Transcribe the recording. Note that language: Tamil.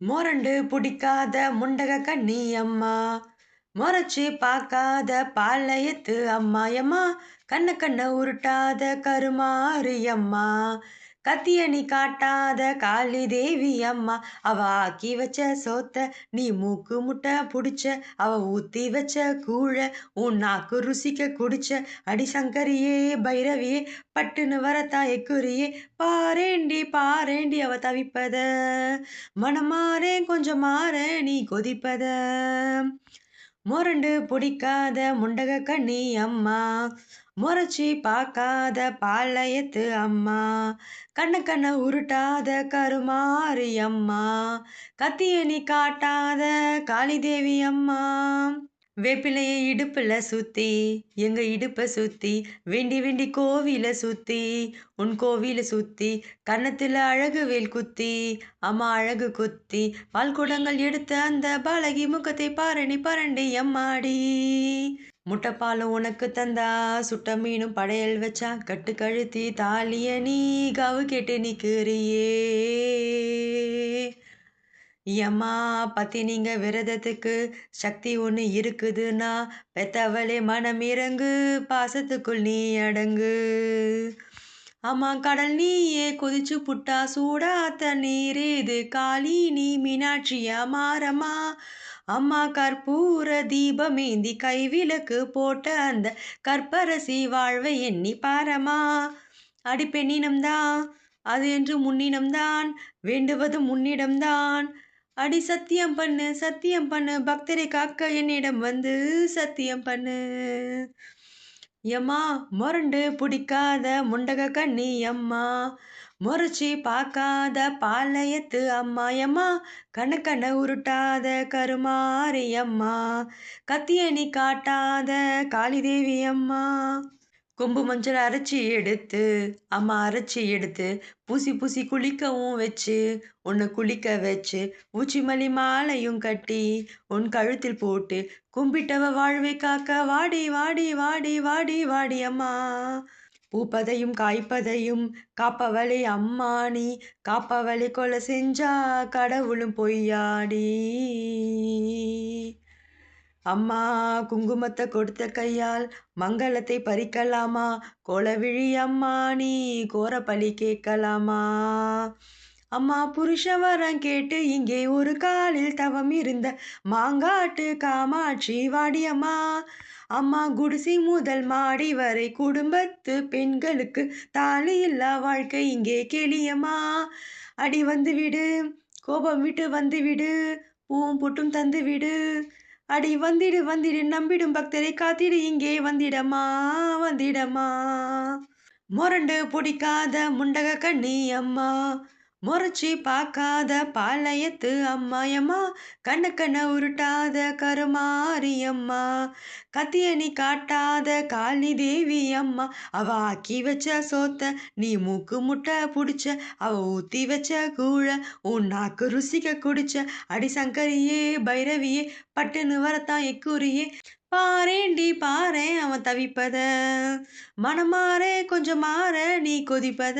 மொரண்டு புடிக்காத முண்டக கண்ணி அம்மா, மொறச்சு பார்க்காத பாளையத்து அம்மா எம்மா, கண்ண கண்ண உருட்டாத கருமாரி அம்மா, கத்திய நீ காட்டாத காளி தேவி அம்மா, அவ ஆக்கி வச்ச சோத்த நீ மூக்கு முட்ட புடிச்ச, அவ ஊத்தி வச்ச கூழ உன் நாக்கு ருசிக்க குடிச்ச, அடி சங்கரியே பைரவியே பட்டுன்னு வரத்தான் எக்குரியே, பாரேண்டி பாரேண்டி அவ தவிப்பத, மனமாறேன் கொஞ்சம் மாறேன் நீ கொதிப்பத, மொரண்டு புடிக்காத முண்டக கண்ணி அம்மா, மொறச்சி பார்க்காத பாளையத்து அம்மா, கண்ண கண்ண உருட்டாத கருமாரி அம்மா, கத்திய நீ காட்டாத காளிதேவி அம்மா. வேப்பிலைய இடுப்புல சுத்தி, எங்க இடுப்ப சுத்தி, வேண்டி வேண்டி கோவில சுத்தி, உன் கோவில சுத்தி, கன்னத்துல அழகு வேல் குத்தி, அம்மா அழகு குத்தி, பால்குடங்கள் எடுத்த அந்த பாலகி முகத்தை பாரணி பரண்டி எம்மாடி. முட்டைப்பாலும் உனக்கு தந்தா, சுட்ட மீனும் படையல் வச்சா, கட்டு கழுத்தி தாலிய நீ காவு கேட்டு நிக்கிறியே. எம்மா பத்தி நீங்க விரதத்துக்கு சக்தி ஒன்று இருக்குதுன்னா, பெத்தவளே மனம் இறங்கு, பாசத்துக்குள் நீ அடங்கு. அம்மா கடல் நீயே கொதிச்சு புட்டா சூடாத்த நீரேது காளி நீ மீனாட்சியா மாறம்மா. அம்மா கற்பூர தீபமேந்தி கைவிளக்கு போட்ட அந்த கற்பரசி வாழ்வை எண்ணி பாரம்மா. அடிப்பெண்ணினம்தான் அது என்று முன்னினம்தான், வேண்டுவது முன்னிடம்தான். அடி சத்தியம் பண்ணு பக்தரை காக்க என்னிடம் வந்து சத்தியம் பண்ணு. எம்மா மொரண்டு புடிக்காத முண்டக கண்ணி அம்மா, மொறச்சி பார்க்காத பாளையத்து அம்மா எம்மா, கண்ண கண்ண உருட்டாத கருமாரி அம்மா, கத்திய நீ காட்டாத காளிதேவி அம்மா. கொம்பு மஞ்சள் அரைச்சி எடுத்து, அம்மா அரைச்சி எடுத்து, பூசி பூசி குளிக்கவும் வச்சு, உன்னை குளிக்க வச்சு, ஊச்சிமல்லி மாலையும் கட்டி, உன் கழுத்தில் போட்டு, கும்பிட்டவ வாழ்வை காக்க வாடி வாடி வாடி வாடி வாடி அம்மா. பூப்பதையும் காய்ப்பதையும் காப்பவளே அம்மா நீ, காப்பவளை கொலை செஞ்சா கடவுளும் பொய்யாடி. அம்மா குங்குமத்தை கொடுத்த கையால் மங்களத்தை பறிக்கலாமா, கோலவிழி அம்மா நீ கோர பலி கேட்கலாமா. அம்மா புருஷ வரம் கேட்டு இங்கே ஒரு காலில் தவம் இருந்த மாங்காட்டு காமாட்சி வாடியம்மா. அம்மா குடிசை முதல் மாடி வரை குடும்பத்து பெண்களுக்கு தாலி இல்லா வாழ்க்கை இங்கே கேளியம்மா. அடி வந்து விடு, கோபம் விட்டு வந்து விடு, பூவும் பொட்டும் தந்து விடு, அடி வந்திடு வந்திடு நம்பிடும் பக்தரை காத்திடு இங்கே வந்திடம்மா வந்திடம்மா. மொரண்டு புடிக்காத முண்டக கண்ணி அம்மா, மொறச்சி பார்க்காத பாளையத்து அம்மா எம்மா, கண்ண கண்ண உருட்டாத கருமாரி அம்மா, கத்திய நீ காட்டாத காளி தேவி அம்மா, அவ ஆக்கி வச்ச சோத்த நீ மூக்கு முட்டை புடிச்ச, அவ ஊத்தி வச்ச கூழ உன் நாக்கு ருசிக்க குடிச்ச, அடி சங்கரியே பைரவியே பட்டுன்னு வரத்தான் எக்குரியே, பாரேண்டி பாரேன் அவன் தவிப்பத, மனமாறே கொஞ்சம் மாற நீ கொதிப்பத.